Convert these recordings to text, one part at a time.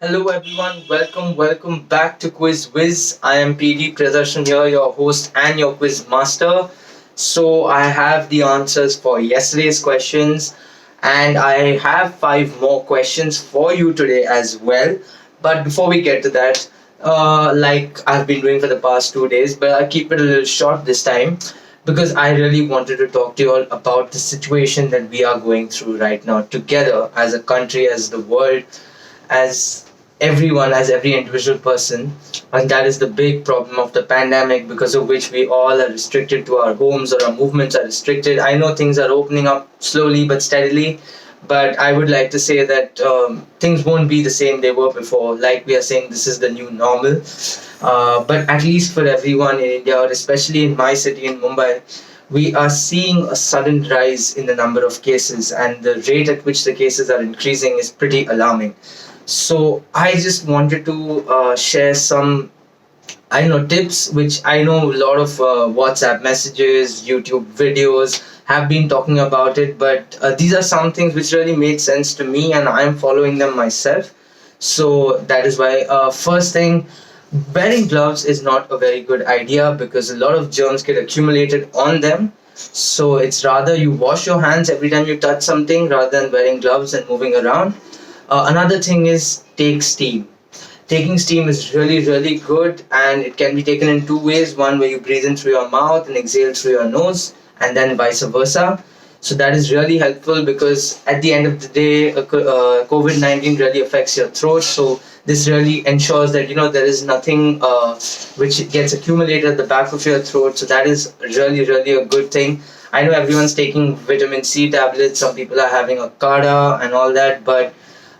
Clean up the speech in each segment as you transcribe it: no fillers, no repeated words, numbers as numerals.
Hello everyone, welcome back to Quiz Whiz. I am PD Pradarshan here, your host and your quiz master. So I have the answers for yesterday's questions and I have five more questions for you today as well. But before we get to that, like I've been doing for the past 2 days, but I'll keep it a little short this time because I really wanted to talk to you all about the situation that we are going through right now together as a country, as the world, as everyone, as every individual person. And that is the big problem of the pandemic, because of which we all are restricted to our homes or our movements are restricted. I know things are opening up slowly but steadily, but I would like to say that things won't be the same they were before. Like we are saying, this is the new normal. But at least for everyone in India, or especially in my city in Mumbai, we are seeing a sudden rise in the number of cases, and the rate at which the cases are increasing is pretty alarming. So I just wanted to share some, I know, tips which I know a lot of WhatsApp messages, YouTube videos have been talking about it, but these are some things which really made sense to me and I'm following them myself. So that is why, first thing, wearing gloves is not a very good idea because a lot of germs get accumulated on them. So it's rather you wash your hands every time you touch something rather than wearing gloves and moving around. Another thing is take steam. Taking steam is really good, and it can be taken in two ways: one where you breathe in through your mouth and exhale through your nose, and then vice versa. So that is really helpful because at the end of the day, COVID-19 really affects your throat. So this really ensures that there is nothing which gets accumulated at the back of your throat. So that is really a good thing. I know everyone's taking vitamin C tablets. Some people are having a Kada and all that, but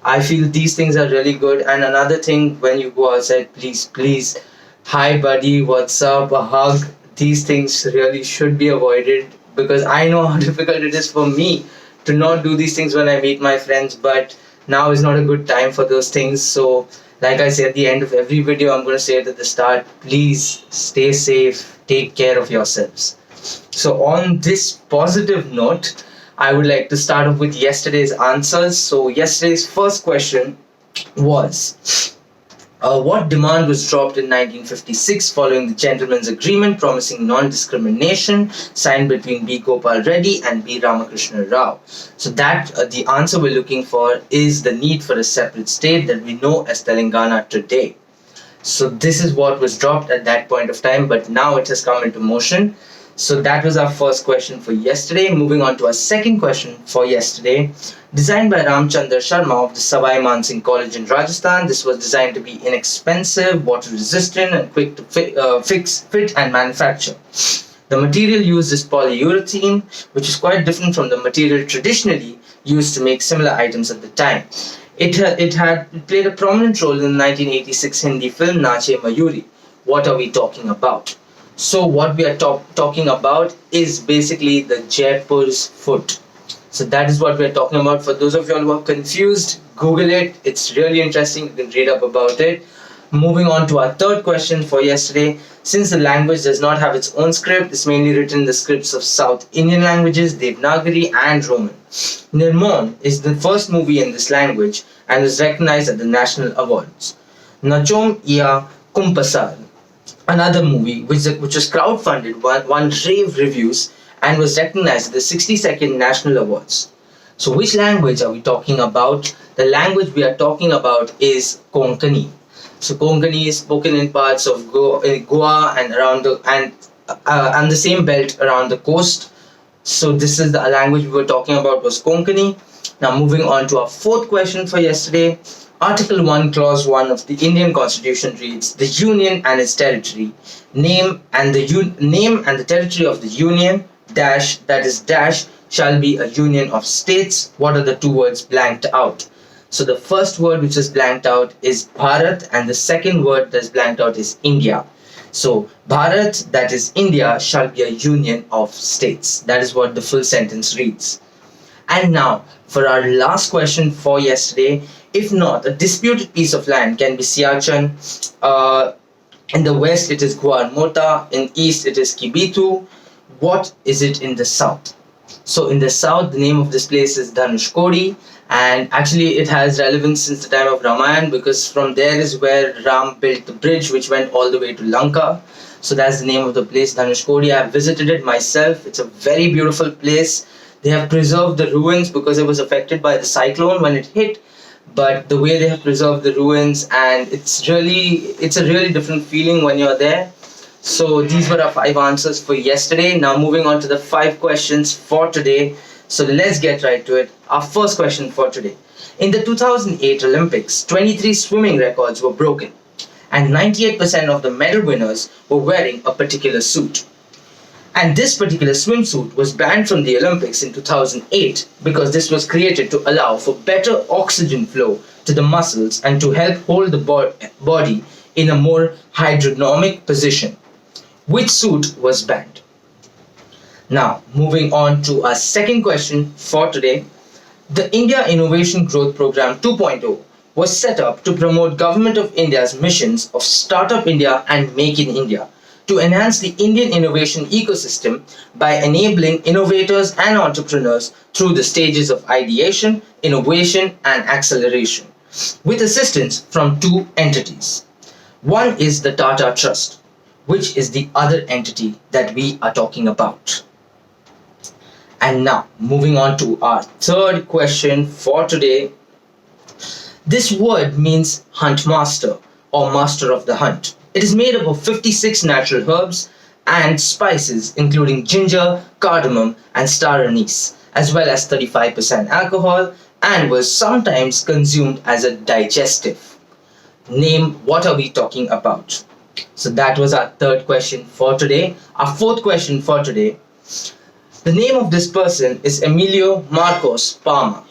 I feel these things are really good. And another thing, when you go outside, please, hi buddy, what's up, a hug. These things really should be avoided because I know how difficult it is for me to not do these things when I meet my friends. But now is not a good time for those things. So, like I say at the end of every video, I'm going to say it at the start: please stay safe, take care of yourselves. So, on this positive note, I would like to start off with yesterday's answers. So, yesterday's first question was, what demand was dropped in 1956 following the gentleman's agreement promising non discrimination signed between B. Gopal Reddy and B. Ramakrishna Rao? So, that the answer we're looking for is the need for a separate state that we know as Telangana today. So this is what was dropped at that point of time, but now it has come into motion. So that was our first question for yesterday. Moving on to our second question for yesterday. Designed by Ramchandra Sharma of the Savai Mansingh College in Rajasthan, this was designed to be inexpensive, water resistant, and quick to fit, and manufacture. The material used is polyurethane, which is quite different from the material traditionally used to make similar items at the time. It played a prominent role in the 1986 Hindi film Nache Mayuri. What are we talking about? So what we are talking about is basically the Jaipur's foot. So that is what we are talking about. For those of you all who are confused, Google it. It's really interesting. You can read up about it. Moving on to our third question for yesterday. Since the language does not have its own script, it's mainly written in the scripts of South Indian languages, Devanagari and Roman. Nirmon is the first movie in this language and was recognized at the national awards. Nachom Ia Kumpasar, another movie which was crowdfunded, won rave reviews and was recognized at the 62nd National Awards. So, which language are we talking about? The language we are talking about is Konkani. So, Konkani is spoken in parts of Goa and and the same belt around the coast. So, this is the language we were talking about was Konkani. Now, moving on to our fourth question for yesterday. Article 1, Clause 1 of the Indian Constitution reads, the Union and its territory, name and the territory of the Union, dash, that is dash, shall be a union of states. What are the two words blanked out? So the first word which is blanked out is Bharat, and the second word that's blanked out is India. So Bharat, that is India, shall be a union of states. That is what the full sentence reads. And now, for our last question for yesterday, if not, a disputed piece of land can be Siachen. In the west, it is Guar Mota. In east, it is Kibitu. What is it in the south? So in the south, the name of this place is Dhanushkodi, and actually it has relevance since the time of Ramayana because from there is where Ram built the bridge which went all the way to Lanka. So that's the name of the place, Dhanushkodi. I have visited it myself. It's a very beautiful place. They have preserved the ruins because it was affected by the cyclone when it hit. But the way they have preserved the ruins, and it's a really different feeling when you're there. So these were our five answers for yesterday. Now moving on to the five questions for today. So let's get right to it. Our first question for today. In the 2008 Olympics, 23 swimming records were broken and 98% of the medal winners were wearing a particular suit. And this particular swimsuit was banned from the Olympics in 2008 because this was created to allow for better oxygen flow to the muscles and to help hold the body in a more hydrodynamic position. Which suit was banned? Now, moving on to our second question for today. The India Innovation Growth Program 2.0 was set up to promote Government of India's missions of Startup India and Make in India to enhance the Indian innovation ecosystem by enabling innovators and entrepreneurs through the stages of ideation, innovation, and acceleration, with assistance from two entities. One is the Tata Trust, which is the other entity that we are talking about. And now, moving on to our third question for today. This word means hunt master or master of the hunt. It is made up of 56 natural herbs and spices, including ginger, cardamom, and star anise, as well as 35% alcohol, and was sometimes consumed as a digestive. Name, what are we talking about? So that was our third question for today. Our fourth question for today. The name of this person is Emilio Marcos Palma.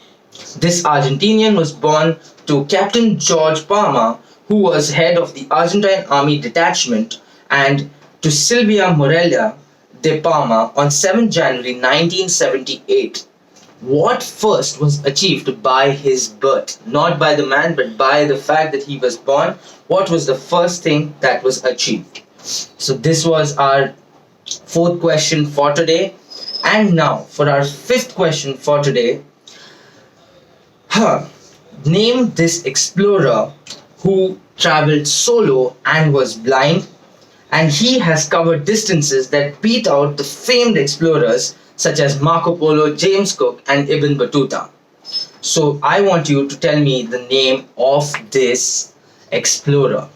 This Argentinian was born to Captain George Palma, who was head of the Argentine Army Detachment, and to Silvia Morella de Palma on 7 January 1978. What first was achieved by his birth? Not by the man, but by the fact that he was born. What was the first thing that was achieved? So this was our fourth question for today. And now for our fifth question for today. Name this explorer who traveled solo and was blind, and he has covered distances that beat out the famed explorers such as Marco Polo, James Cook, and Ibn Battuta. So I want you to tell me the name of this explorer.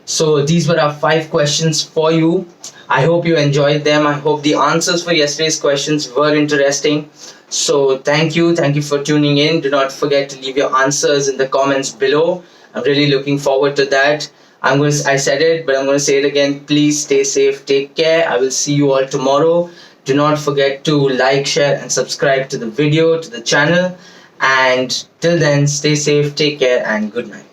So these were our five questions for you. I hope you enjoyed them. I hope the answers for yesterday's questions were interesting. So thank you for tuning in. Do not forget to leave your answers in the comments below. I'm really looking forward to that. I said it, but I'm going to say it again. Please stay safe, take care. I will see you all tomorrow. Do not forget to like, share, and subscribe to the video, to the channel. And till then, stay safe, take care, and good night.